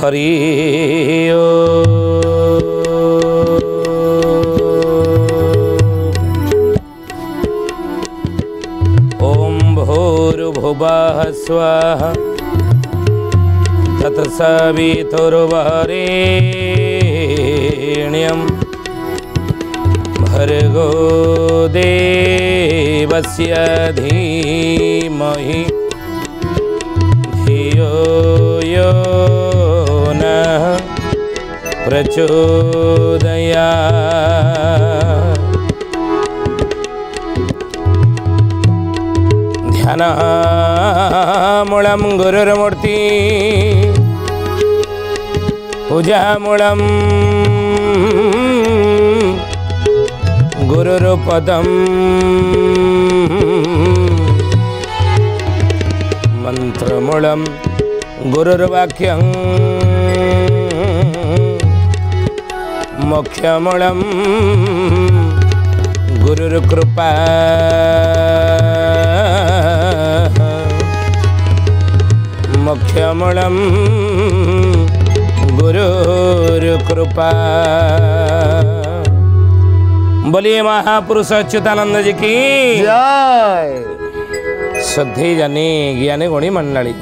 हरि ओम भूर्भुवः स्वः तत्सवितुर्वरेण्यं भर्गो देवस्य धीमहि धियो यो नः प्रचोदयात्। ध्यानमूलं गुरुर्मूर्ति पूजामूलं गुरुर्पदं मंत्रमूलं गुरुर्वाक्यं मोक्षमूलं गुरुर्कृपा। मोक्षमूलं गुरुर्कृपा। बोलिए महापुरुष अच्युतानंद जी की जय। श्रद्धे जानी ज्ञानी गुणी मंडली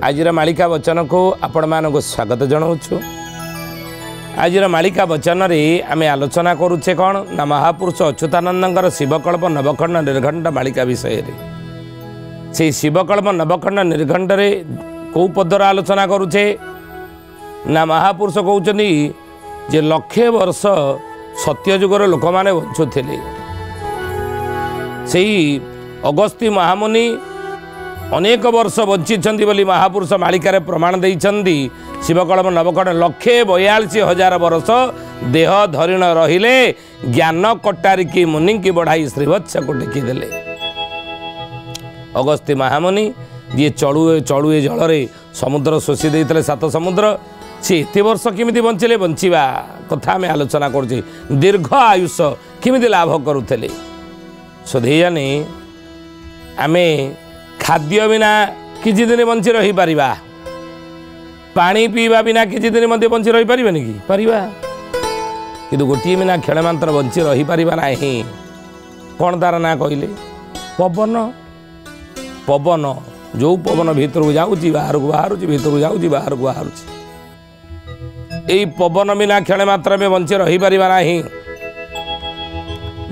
आजिर मालिका वचन को आपण मानक स्वागत जनाऊँ। आजिर मालिका वचन रे आमे आलोचना करुचे कौन ना महापुरुष अच्युतानंदर शिवकल्प नवखंड निर्घंट मालिका विषय रे। से शिवकल्प नवखंड निर्घंट रे कौ पदर आलोचना करुचे ना महापुरुष कहते जे लक्षे वर्ष सत्ययुगर लोक मैंने बंचुले से अगस्त्य महामुनि अनेक वर्ष बंचिंट बोली महापुरुष मालिकार प्रमाण देइछन्ति। शिवकल्प नवखंड 142,000 वर्ष देह धरिण रहिले ज्ञान कटारिकी मुनि की बढ़ाई श्रीवत्स को टेकिदेले। अगस्त्य महामुनि जी चलुए चलुए जल समुद्र शोषी देते 7 समुद्र सी एत वर्ष किमिति बंचिले बंचिबा कथा आम आलोचना करुचे। दीर्घ आयुष किमिति लाभ करुले सोधेयानी आमे खाद्य बिना किछि दिन बंची रही पारिबा पानी पीवा बिना किछि दिन मध्य बंची रही पारिबानि कि पारिबा किंतु गोटे बिना खेल मात्र बंची रही पारिबा नाही। कौन तार ना कहले पवन पवन जो पवन भीतर को जाऊँगी बाहर को बाहर भीतर को जाऊँगी बाहर को बाहर यही पवन बिना खेल मात्र में बंची रही पारिबा नाही।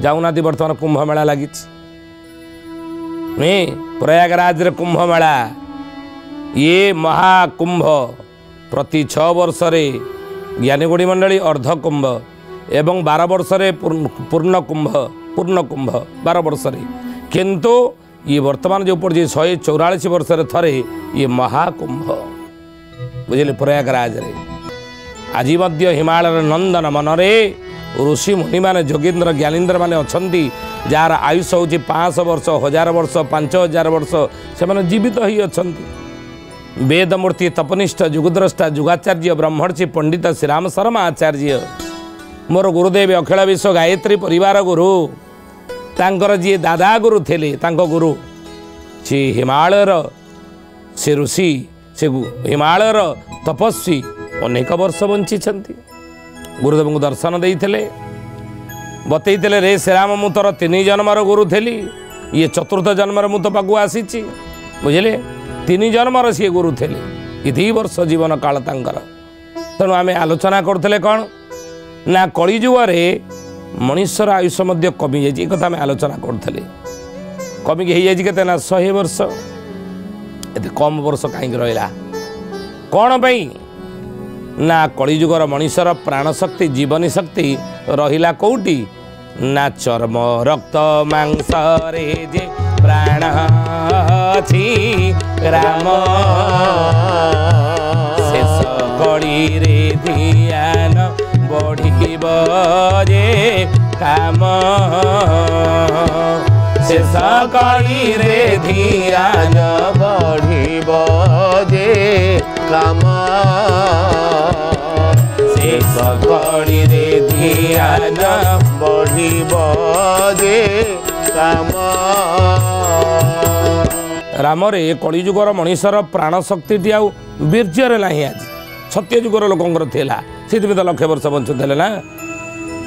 जाऊना बर्तमान कुंभ मेला लगी प्रयागराज रे कुंभ मेला ये महाकुंभ प्रति 6 वर्ष रे ज्ञानीगुणी मंडली अर्ध कुंभ एवं 12 वर्ष रे पूर्ण कुंभ 12 वर्ष रे किंतु ये वर्तमान जो पड़े 144 वर्ष रे थरे ये महाकुंभ बुझे प्रयागराज रे। आज मध्य हिमालय नंदन मनरे ऋषि मुनि माने जोगेन्द्र ज्ञानेन्द्र माने अछंती जार आयुष होची 500 वर्ष 1000 वर्ष 5000 वर्ष से माने जीवित ही अछंती। वेदमूर्ति तपनिष्ठ जुगद्रष्टा जुगाचार्य ब्रह्मर्षि पंडित श्रीराम शर्मा आचार्य मोर गुरुदेव अखिल विश्व गायत्री परिवार गुरु तांकर जी दादा गुरु थे तांको गुरु से हिमालयर से ऋषि से हिमालयर तपस्वी अनेक वर्ष बंची गुरुदेव को दर्शन देते बतईले रे श्रीराम मु तोर 3 जन्मर गुरु थेली ये 4th जन्मर मु तो पाकू आसी बुझे 3 जन्मर सी गुरु थे ये वर्ष जीवन काल तांकर। तेणु आम आलोचना करते कौन ना कलिजुगे मनुष्यर आयुष कमी जाए कथा आम आलोचना करते कमी के ना 100 वर्ष एत कम वर्ष कहीं रहा कौन पाई ना कलिजुगर मनुष्यर प्राणशक्ति जीवनी शक्ति रहिला कौटी ना चर्म रक्त मांस रे जे प्राण अछि राम शेष कड़ी रे ध्यान बढ़िब जे काम शेष कड़ी रे ध्यान बढ़िब जे काम शेष कड़ी रे ध्यान बढ़िब जे काम। राम रे कलिजुगर मनुष्यर प्राण शक्ति आउ वीर्य ना आज सत्य जुगर लोकंर थिला सेति तो लक्ष वर्ष बंचुले ना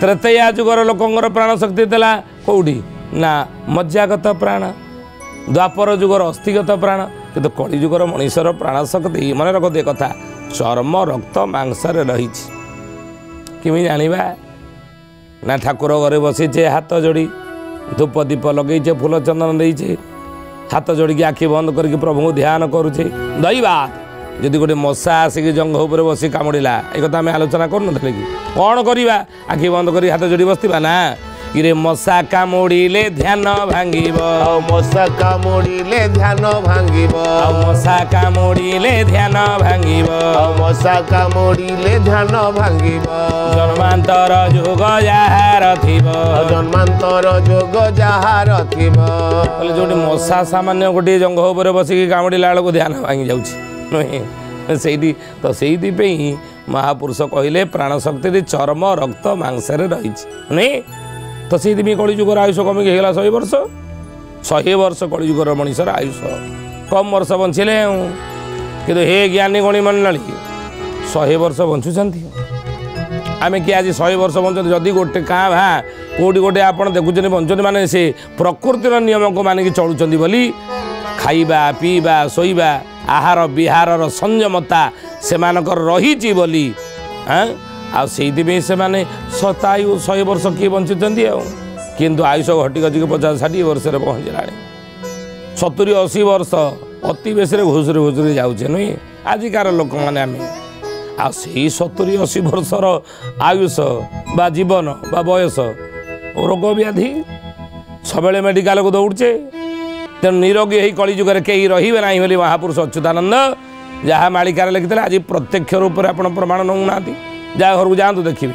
त्रेतया जुगर लोकंर प्राण शक्ति थिला कोउडी ना मज्जागत प्राण द्वापर जुगर अस्थिगत प्राण किंतु कली जुगर मनीषर प्राण शक्ति मन रख दे कथा चर्म रक्त मांसरे रही किमी जानिबा ना ठाकुर घरे बसीचे हाथ जोड़ी धूप दीप लगेचे फूल चंदन देइचे हाथ जोड़ी आखि बंद करके प्रभु को ध्यान करुचे दैवात जदि गोटे मशा आसिक जंघ उपर बसी कामुड़ा एक कथा आम आलोचना करूँ कि कौन करवा आखि बंद कर हाथ जोड़ी बसवा ना कि मशा कामुड़े ध्यान भांगिब मशा कामुड़े ध्यान भांगिब मशा कामुड़े ध्यान भांगिब मशा कामुड़े ध्यान भांगिब जन्मांतर जोग जार थिब जन्मांतर जोग जार थिब जो मशा सामान्य गोटे जंघ उपर बसिक कामुड़ा बेलू ध्यान भांगी जाऊँ नुहे से तो से महापुरुष कहले प्राण शक्ति चर्म रक्त मांसरे रही नहीं तो से कलिजुगर आयुष कमिक होगा 100 वर्ष 100 वर्ष कलिजुगर मनीषर आयुष कम वर्ष बंचिले कि हे ज्ञानी गणी मंडली 100 वर्ष बंचुंट आम किए आज 100 वर्ष बंचुं जदि गोटे क्या भा कौटी गोटे आप देखुं बंचुं माने से प्रकृतिर नियम को मानिक चलुंट बोली खाइबा पीवा शोइबा आहार विहार संयमता से रही बोली हाँ से माने शतायु 100 वर्ष किए बंचुंट किंतु आयुष घटी गति 50-60 वर्ष पहुँचला 70-80 वर्ष अति बेसी घुसुरी घुसुरी जाऊे नुहे आजिकार लोक मैंने आम आ 70-80 वर्षर आयुष बा जीवन बा बयस रोग व्याधि सब मेडिकल को दौड़े तेणु निरोगी हो कलिजुगर कहीं रे ना बोली महापुरुष अच्युतानंद जहाँ मालिकार लिखिते आज प्रत्यक्ष रूप से आप प्रमाण नौना जहाँ घर को जातु देखिए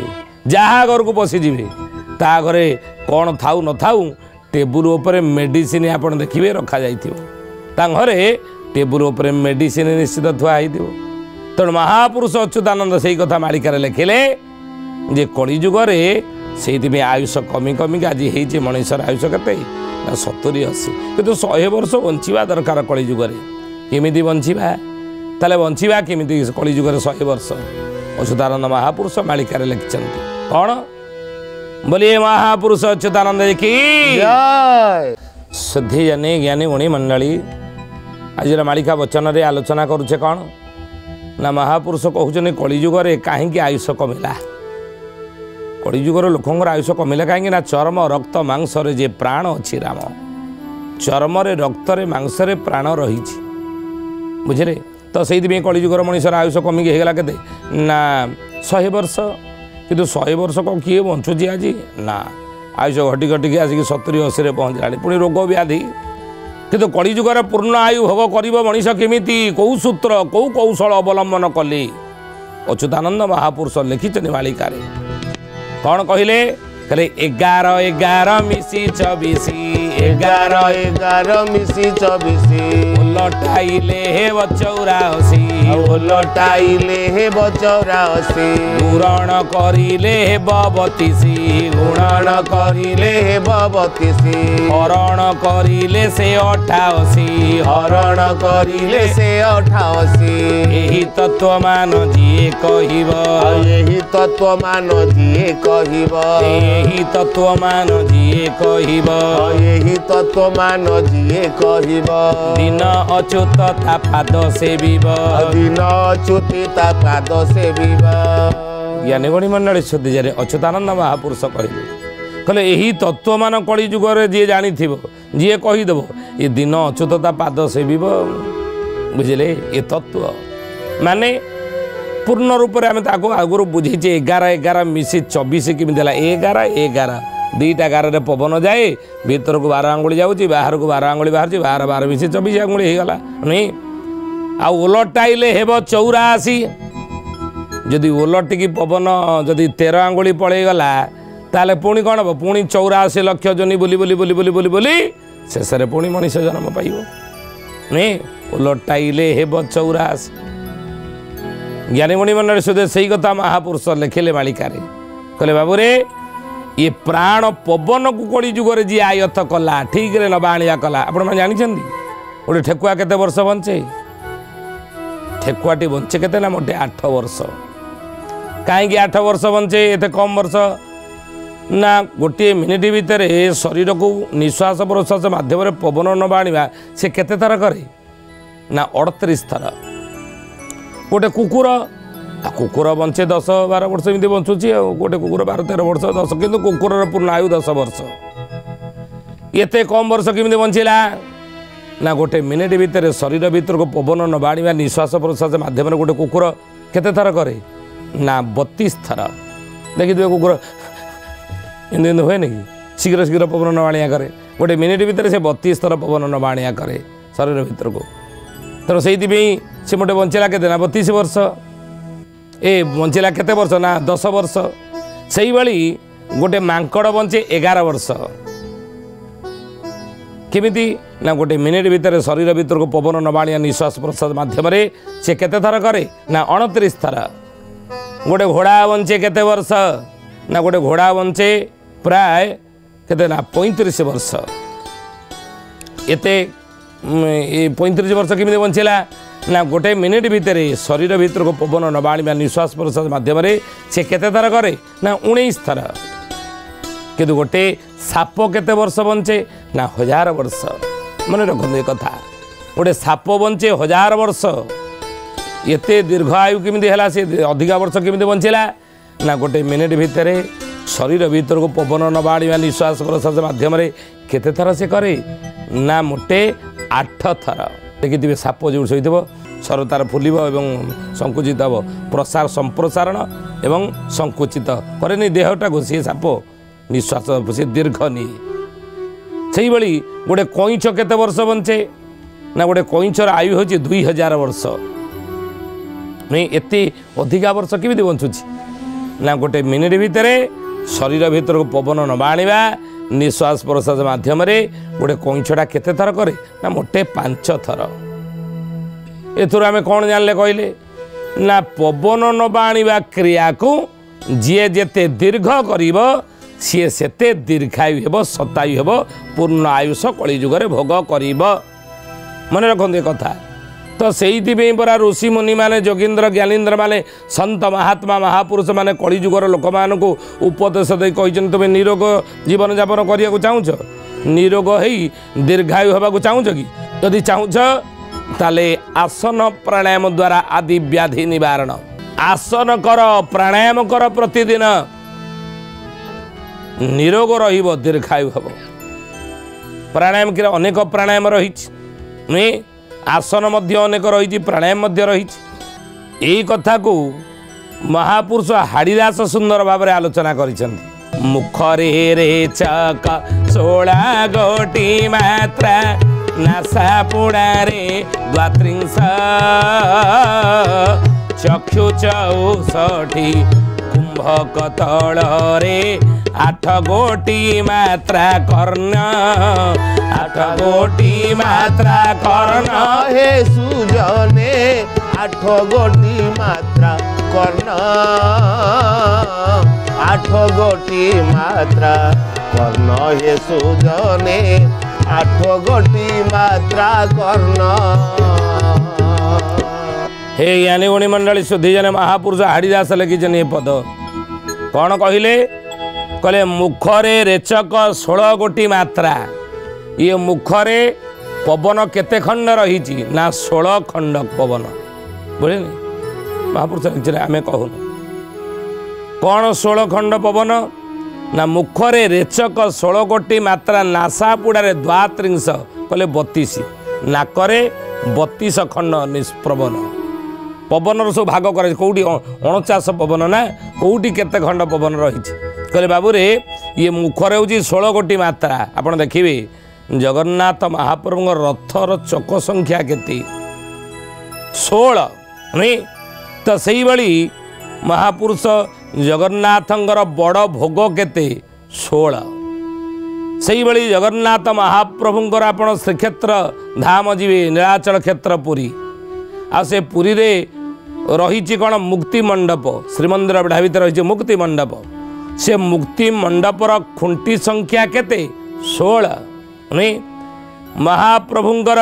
जहाँ घर को पशिजे ता घरे कौन थाऊ न थाऊ टेबुल उपर मेडिसिन आप देखिए रखा घरे टेबुल उपर मेडिसिन निश्चित थुआई तेणु महापुरुष अच्युतानंद से कथा मालिकार लिखिले जे कलिजुगर से आयुष कमी कमिक आज होती मनीषर आयुष के 70-80 किंतु 100 वर्ष बंचा दरकार कलिजुगर केमी बंचा ताले बंचा केमी कलिजुगर 100 वर्ष अच्युतानंद महापुरुष मालिकार लिखिं कौन बोलिए महापुरुष अच्युतानंद की शुद्धि जानी ज्ञानी गुणी मंडली आज मालिका वचन रे आलोचना करुचे कौन ना महापुरुष कहते कलिजुगर कहीं आयुष कमिला कलिजुगर लोकंर आयुष कमिला कहीं ना चर्म रक्त मांसरे जे प्राण अच्छी राम चर्म रक्त मांसरे प्राण रही बुझे तो से कलिजुगर मनीषर आयुष कमिक होगा के ना 100 वर्ष किंतु 100 वर्ष को किए बंचुची आज ना आयुष घटी घटिक आसिक 70-80 पहुँचला पुणी रोग व्याधि किंतु कलिजुगर पूर्ण आयु भोग कर मनीष केमी कौ सूत्र कौ कौशल अवलंबन कले अच्युतानंद महापुरुष लिखिं मालिकार कौन कहले 11-11 मिसी 24 11-11 मिसी 24 उलटाइले हे 84 उलटाइले हे 84 गुणन करिले हे 32 गुणन करिले हे 32 हरण करिले से 88 हरण करिले से 88 एही तत्व मान जिए कहिब एही तत्व मान जिए कहिब एही तत्व मान जिए कहिब एही तत्व मान जिए कहिब दिन अच्युत ता पाद सेविब दिन अच्युत ता पाद सेविब ज्ञानी गणी मंडली शुद्धि जारे अच्युतानंद महापुरुष कहले यही तत्व मान कलिजुगर जी जानी जी कहीदेव ये दिन अच्युत ता पाद सेविब बुझे ये तत्व माने पूर्ण रूप से आम आगुरी बुझे 11-11 मिसी 24 किमी 11-11 दुईटा गार पवन जाए भीतर को 12 आंगुली जाऊँगी बाहर को 12 आंगुली बाहर 12 मिसी 24 आंगुली होगला नहीं आउ ओलटाइले हेब 84 जदि ओलटिकी पवन जदि 13 आंगुली पलैगला ताले पुणी कौन हम पुणी 84 लक्ष जनी बोली बोली बोली बोली बोली बोली शेष में पुणी मनीष जन्म पाइब नहीं ओलटाइले हेब 84 ज्ञानी मणि मन सुधे से कथा महापुरुष लिखिले मालिकार कहले बाबू रे ये प्राण पवन को कलिजुगर जी आयत्त कला ठीक रे नबा आनिया कला आपण माने जानिछंदी गोटे ठेकुआ केते वर्ष बंचे ठेकुआटी बंचे केते ना मोटे 8 वर्ष कहीं 8 वर्ष बंचे एते कम वर्ष ना गोटे मिनिट भितर शरीर को निश्वास प्रश्वास माध्यम पवन नवा आने से केते थर करे ना 38 थर गोटे कुकुर कुकुर बंचे 10-12 वर्ष एमती बंचुची गोटे कुकुर 12-13 वर्ष 10 कि कुकुर पूर्ण आयु 10 वर्ष एते कम वर्ष केमी बंचला ना गोटे मिनिट भितर शरीर भीतर को पवन नवा आने निश्वास प्रश्वास माध्यम गोटे कुकुर केते थर करे ना 32 थर देखिए कुकुर एमती हुए कि शीघ्र शीघ्र पवन नवाणिया करे गोटे मिनिट भितर से 32 थर पवन नवाणिया करे शरीर भीतर को तेणु से से मोटे बंचला के 32 वर्ष ए बंचला केते वर्ष ना 10 वर्ष से भाई गोटे मांकड़ बंचे 11 वर्ष केमिति ना गोटे मिनिट भितर शरीर भीतर को पवन नवाणिया निश्वास प्रश्वास माध्यम से केते थर करे ना 29 थर गोटे घोड़ा बंचे केते वर्ष ना गोटे घोड़ा बंचे प्राय केते ना 35 वर्ष एते 35 वर्ष केमी बंचला ना गोटे मिनिट भितर शरीर भीतर को पवन नवा आने निश्वास प्रश्वास माध्यम से केते थर करे ना 19 थर किंतु गोटे साप केते वर्ष बंचे ना 1000 वर्ष मन रखते एक कथा गोटे साप बंचे 1000 वर्ष एते दीर्घ आयु केमी है से अधिका वर्ष केमी बंचला ना गोटे मिनिट भितर शरीर भीतर को पवन नवा आने निश्वास प्रश्वास माध्यम केते थर से करे ना मोटे 8 थर देखिए साप जो शोथ स्वर तार फुल संकुचित हम प्रसार संप्रसारण एवं संकुचित करे देहटा को सी साप निश्वास से दीर्घ निए से भाई गोटे कईच केते वर्ष बंचे ना गोटे कईचर आयु हूँ 2000 वर्ष नहीं एते अधिका वर्ष केमी बंचुची ना गोटे मिनिट भितर शरीर भीतर को पवन नवा आने निश्वास प्रश्वास माध्यम गोटे कईचटा केते थर करे ना मोटे 5 थर एथुर आम कौन जानले कहले ना पवन नवा आने क्रिया को जी जेते दीर्घ करिब सी सेते दीर्घायु हेब शतायु हेब पूर्ण आयुष कलिजुगे भोग करिब मन रखते कथा तो से परा ऋषि मुनि माने जोगींद्र ज्ञानींद्र माने संत महात्मा महापुरुष माने कलिजुगर लोक मान को उपदेश दे कही तुम निरोग जीवन यापन करने को चाहूच निरोग हो दीर्घायु होगा चाहूच कि यदि चाहूच ताले आसन प्राणायाम द्वारा आदि व्याधि निवारण आसन कर प्राणायाम कर प्रतिदिन निरोग रहिबो दीर्घायु हम प्राणायाम कि अनेक प्राणायाम रही आसन मध्य अनेक रही प्राणायाम मध्य रही यही कथा को महापुरुष हाड़ीदास सुंदर भाव में आलोचना करिसेंती मुखरे रेचक 16 गोटी मात्रा नासा पुड़ारे 32 चक्षु 64 कुंभक तलरे 8 गोटी मात्रा कर्ण 8 गोटी मात्रा कर्ण हे सुजने 8 गोटी मात्रा कर्ण 8 गोटी मात्रा कर्ण हे सुजने 8 गोटी मात्रा कर्ण हे ज्ञानी गुणी मंडली शुद्धि जने महापुरुष हाड़ीदास लिखिछन ये पद कौन कहले कहले मुखरे रेचक 16 गोटी मात्रा ये मुखरे पवन केते खंड रही ना 16 खंड पवन बुझे महापुरुष लिखिछन आम कहून कौन 16 खंड पवन ना मुखरे रेचक 16 गोटी मात्रा नासा पुड़ारे 32 कहले 32 नाकरे 32 खंड निष्प्रवन पवन सब भाग कर कौटी 49 पवन ना कौटी केते खंड पवन रही कहले बाबू रे ये मुखरे हूँ 16 गोटी मात्रा आपड़ देखिए जगन्नाथ महाप्रभु रथर चक संख्या केते 16 नहीं तो सही भाई महापुरुष जगन्नाथंकर बड़ भोग केते 16 सही भाई जगन्नाथ महाप्रभुंकर आपण श्रीक्षेत्र धाम जीवे नीलाचल क्षेत्र पुरी आ से पुरी रे रही कौन मुक्ति मंडप श्रीमंदिर बेढ़ा भर रही मुक्ति मंडप से मुक्ति मंडपर खुंटी संख्या केते 16 नहीं महाप्रभुंकर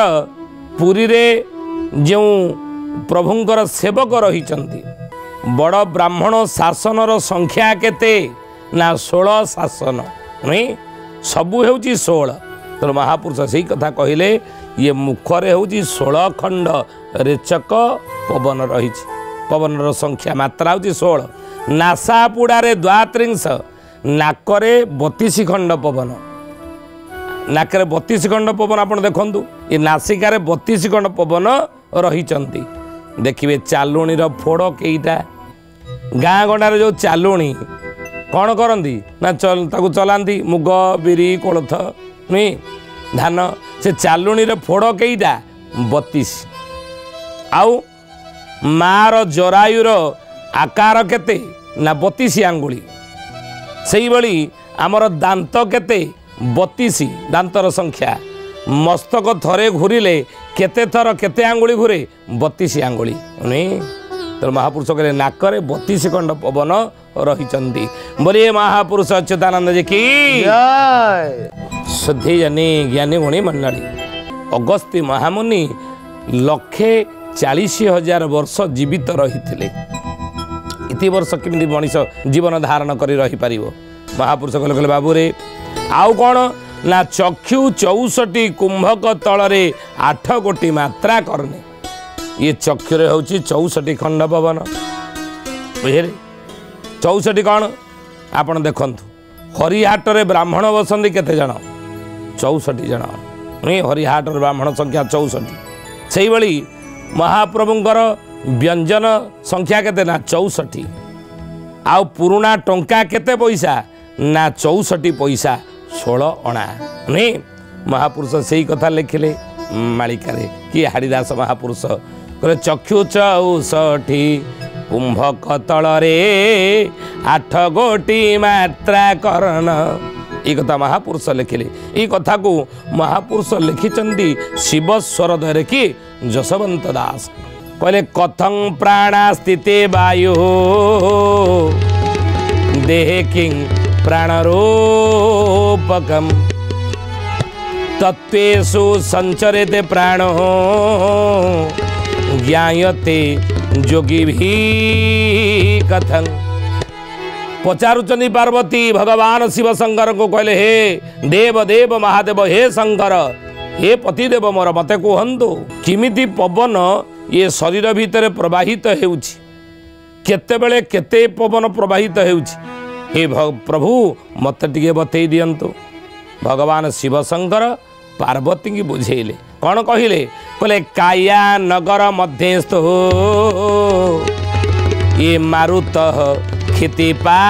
पुरी रे जो प्रभुंकर सेवक रही बड़ ब्राह्मण शासनर संख्या केते ना 16 शासन नहीं सबू हूँ 16 तो महापुरुष से कथा कहले ये मुखरे हूँ 16 खंड रेचक पवन रही पवनर संख्या मात्रा हूँ 16 नासापुड़े 32 नाकरे 32 खंड पवन नाकरे 32 खंड पवन आप देखु ये नासिकार 32 खंड पवन रही देखिए चालुणीर फोड़ कईटा गाँ गंडार जो चालुणी कौन करती ना चलाती मुग बिरी कोलथ नुई धान से चालुणीर फोड़ कईटा 32 आउ मार जरायुर आकार केते ना 32 आंगुली से भली आमर दांत केते 32 दांतर संख्या मस्तक थरे घूरिले केते थर केते आंगुली घूरे 32 आंगुली नहीं तो महापुरुष कहले नाकरे 32 खंड पवन रही बोलिए महापुरुष अच्युतानंद जी की शुद्धि जनी ज्ञानी गुणी मंडली अगस्त्य महामुनि 1,40,000 वर्ष जीवित रही इति वर्ष किमि मनीष जीवन धारण कर रही पार महापुरुष कहले बाबू रे आउ कौन ना चक्षु 64 कुंभक तलरे 8 गोटी मात्रा करने ये चक्षुरे हूँ 64 खंड पवन बुझे 64 कौन आपण देखु हरिहाट रे ब्राह्मण बसंती केते जन 64 जन नहीं हरिहाट ब्राह्मण संख्या 64 से भली महाप्रभुंकर व्यंजन संख्या केते ना 64 आउ पुराणा टंका केते पैसा ना 64 पैसा 16 अणा नहीं महापुरुष से ही कथा लिखिले मालिकारे कि हाड़ीदास महापुरुष कहले चक्षु 64 कुंभक तलरे 8 गोटी मात्रा करण ये कथा महापुरुष लिखिले ये कथा को महापुरुष लिखिचंदी शिव स्वरधर कि जशवंत दास कहले कथं प्राणा स्थिते वायु देहे किं प्राणरूपकम तत्वेषु संचरेते प्राणो ज्ञायते योगी भी कथं पचारुचंदी पार्वती भगवान शिव शंकर को कहले हे देव देव महादेव हे शंकर हे पतिदेव मोर मते कहंतु किमिति पवन ये शरीर भितर प्रवाहित हेउछि केतेबेले केते पवन प्रवाहित हेउछि हे प्रभु मत टिके बतई दियंतु भगवान शिव शंकर पार्वती की बुझेले कौन कहले कहले काया नगर मध्यस्थ ये मारुत क्षितिपालक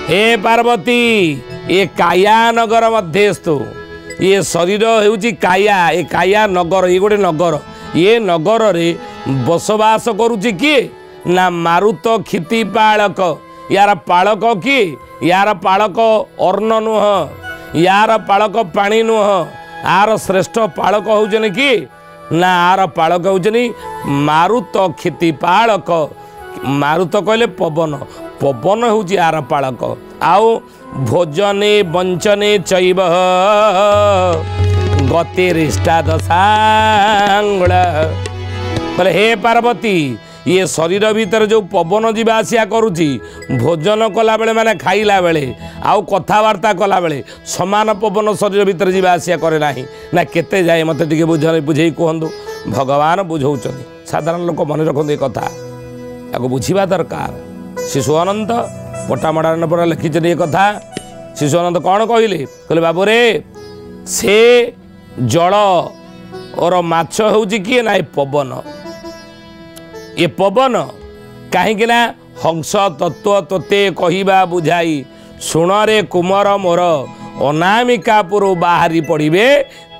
हे पार्वती ये काया नगर मध्यस्थ ये शरीर हेउची काया ये काया नगर ये गोटे नगर ये नगर रे बसवास करुची किए ना मारुत क्षितिपालक यार पालक किए यार पालक अर्ण नुह यार पालक पानी नुह आर श्रेष्ठ पालक होजन कि ना आर पालक होजन मारुत क्षितिपालक मारुत कहले पवन पवन होउची आर पालक आउ भोजने वंचने चैव गतिरिष्टा दशांगुल कहले हे पार्वती ये शरीर भीतर जो पवन जीवा आसिया करुची भोजन कला बेले माने खाइला बेले आउ कथबार्ता कला बेले समान पवन शरीर भीतर जीवा आसिया करे नाही ना केते जाए मते टिके बुझे कहतु भगवान बुझौचंदी साधारण लोक मन रखते कथा या बुझा दरकार शिशु अनंत पटामड़ा पर लिखिं ये कथा शिशु अनंत कौन कहले कहले बाबू रे से जल और माछ हूँ किए ना पवन ये पवन कहीं हंस तत्व तोते कहवा बुझाई शुण रे कुमर मोर अनामिकापुर बाहरी पड़े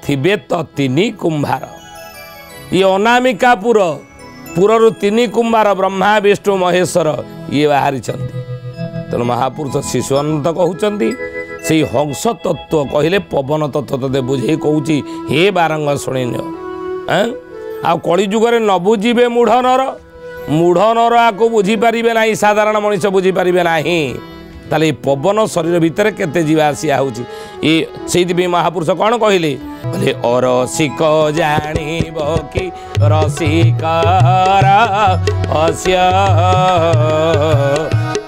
थिबे तो 3 कुंभार ये अनामिकापुर पुरु 3 कुंभार ब्रह्मा विष्णु महेश्वर ये बाहरी तेणु महापुरुष शिशु अनंत कहते से हंस तत्व कहले पवन तत्व तोते बुझे कहूँ हे बारंग शुणीन आ कली जुगरे न बुझे मूढ़ नर आपको बुझीपारे ना साधारण मनीष बुझीपारे ना ताले पवन शरीर भितर केते जीवा आसिया होची ए सेइदि महापुरुष कौन कहले बोले अरसिक जानिब कि रसिकर अस्य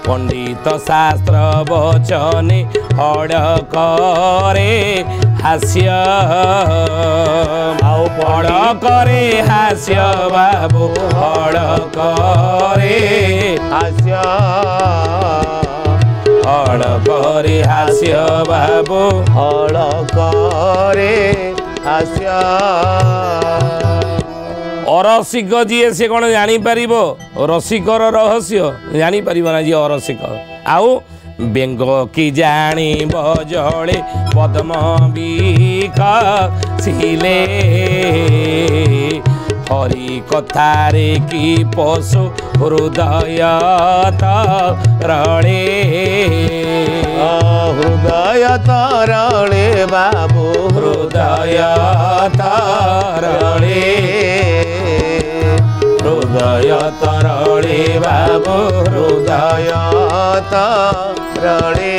पंडित शास्त्र वचने हड़ करे हास्य हड़ करे हास्य बाबू हड़ करे हास्य हड़ करे हास्य बाबू हड़ करे हास्य अरसिक जी से कौन जापर रसिकर रहस्य जापर ना जी अरसिक आउ बेंग कि जानिब जड़े पद्म बिकसिले हरि कथारे कि पशु हृदय तरणे हृदय तरणे बाबू हृदय तरणे हृदय तरणे बाबू हृदय तरणे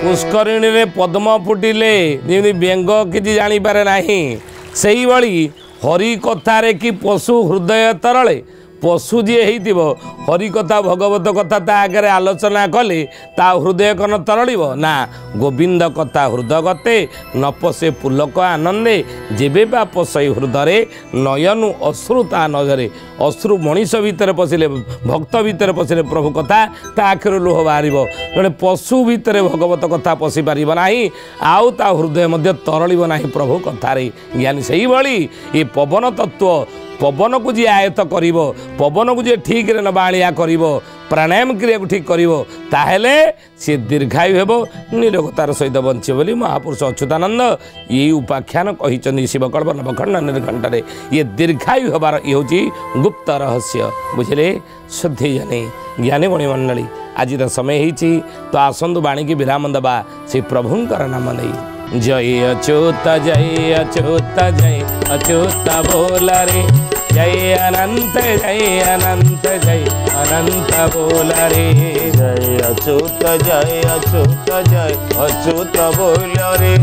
पुष्करिणी रे पद्म फुटिले जमी व्यंग किसी जानीपे ना से हरि कथारे कि पशु हृदय तरले पशु जी हरि कथा भगवत कथा ता आगे आलोचना कले ता हृदय कन तरलिब ना गोविंद कथा हृदय गते न पशे पुलक आनंदे जेबे बा पशे हृदय नयनु अश्रु ता नजरे अश्रु मनीष भितर पशिले भक्त भितर पशिले प्रभु कथा ता आखिर लुह बाहर जड़े पशु भितर भगवत कथा पशि पार ना आउ ता हृदय मध्य तरलिब ना प्रभु कथारे ज्ञानी से भाई ये पवन तत्व पवन को जी आयत कर पवन को जी ठीक नबाणिया कर प्राणायाम क्रिया को ठीक करें सी दीर्घायु हेब निरोगतार सहित बंचे बोली महापुरुष अच्युतानंद ये उपाख्यान कही शिवकल्प नवखंड निर्घंटे ये दीर्घायु हबार ये हूँ गुप्त रहस्य बुझे शुद्धि जने ज्ञानी गुणी मंडली आज समय होती तो आसतु बाणी की विराम दबा से प्रभुंकर नाम नहीं जय अच्युत जय अच्युत जय अच्युत बोल रे जय अनंत जय अनंत जय अनंत बोल रे जय अच्युत जय अच्युत जय अच्युत बोल रे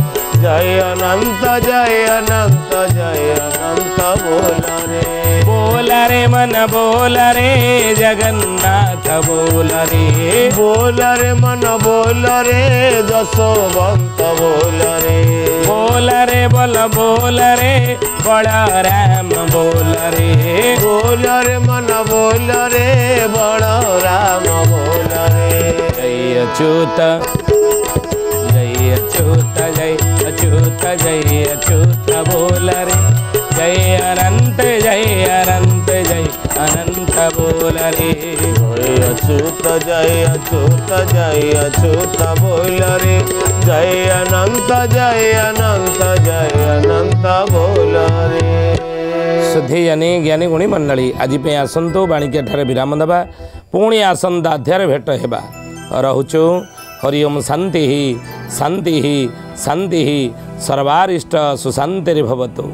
जय अनंत जय अनंत जय अनंत बोल रे मन बोल रे जगन्नाथ बोल रे मन बोल रे जसोवंत बोल रे बोल रे बलराम बोल रे मन बोल रे बलराम बोल रे जय अच्युत जय अच्युत जय अच्युत जय अच्युत बोल रे जय अनंत जय अनंत जय अनंत बोल रे जय अच्युत जय अच्युत जय अच्युत बोल रे जय अनंत जय अनंत जय अनंत बोल रे शुद्धि जने ज्ञानी गुणी मंडली आज पे आसतु बाणिक्य ठारे विराम दबा पुणी आसंता अध्याय भेट हेबा रहुचु हरि ओम शांति शांति शांति सर्वारिष्ट सुशांति भवतु।